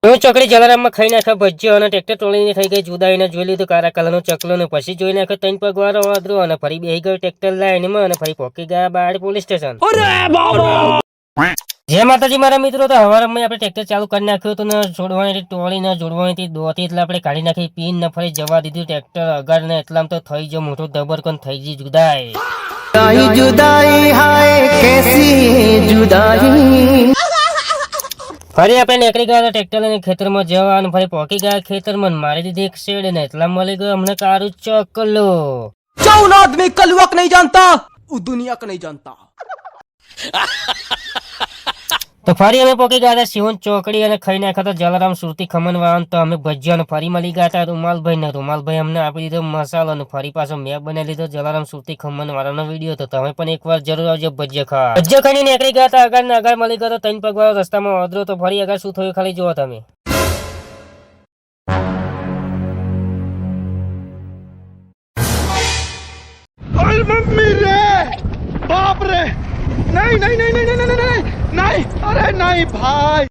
હું ચોકડી જલારામમાં ખાઈ નાખ્યા ભજીયો અને ટ્રેક્ટર ટોળીને થઈ ગઈ જુદાઈને જોઈ લીધું કારા કલરનો ચકલો ને પછી જોઈ નાખ્યો 3 પગવાળો વાદરો અને ફરી બેહી ગયો ટ્રેક્ટર લાઈનમાં અને ફરી પોકી ગયા બાર પોલીસ સ્ટેશન. જય માતાજી મારા મિત્રો. તો હવારમાં આપણે ટ્રેક્ટર ચાલુ કરી નાખ્યું હતું ને છોડવાની ટોળી ને જોડવાની દોતી એટલે આપણે કાઢી નાખી પીન ને ફરી જવા દીધું ટ્રેક્ટર અગાડ ને એટલામાં તો થઈ ગયો મોટું દબરકોન થઈ ગઈ જુદાઈ. जुदाई हाय कैसी जुदाई. ફરી આપણે નીકળી ગયા ટ્રેક્ટર લઈને ખેતરમાં જવા અને ફરી પોકી ગયા ખેતરમાં મારી દીધી એક શેડ ને એટલા મળી ગયો અમને કારું ચકલો. कौन आदमी कलुआ को नहीं जानता वो दुनिया को नहीं जानता. તો ફરી અમે પોકી ગયા હતા સિવન ચોકડી અને ખાઈ નાખ્યા હતા જલારામ સુરતી ખમણ વાળા. તો અમે ભજીયા ને ફરી મળી ગયા હતા રૂમાલભાઈ ને રૂમાલભાઈ અમને આપી દીધો મસાલો અને ફરી પાછો મેં બનાવી લીધો જલારામ સુરતી ખમણ વાળાનો વિડીયો. તો તમે પણ એકવાર જરૂર આવજો ભજીયા ખાવા. ભજીયા ખાઈને નીકળી ગયા હતા આગળ ને આગળ મળી ગયો 3 પગવાળો રસ્તામાં ઓદરો. તો ફરી આગળ શું થયું ખાલી જુઓ તમે. मम्मी रे बाप रे नहीं नहीं नहीं नहीं नहीं नहीं नहीं अरे नहीं भाई.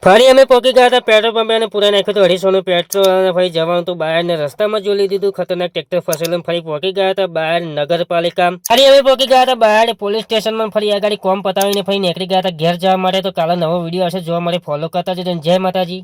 ફરી અમે પોકી ગયા હતા પેટ્રોલ પંપે અને પૂરા નાખ્યું હતું 250 નું પેટ્રોલ અને ફરી જવાનું હતું બહાર ને રસ્તામાં જોઈ લીધું ખતરનાક ટ્રેક્ટર ફસેલું. ફરી પોકી ગયા હતા બહાર નગરપાલિકા. ફરી અમે પોકી ગયા હતા બહાર પોલીસ સ્ટેશનમાં. ફરી આગળ કોમ પતાવીને ફરી નીકળી ગયા હતા ઘેર જવા માટે. તો કાલે નવો વિડીયો હશે જોવા માટે ફોલો કરતા જજો. જય માતાજી.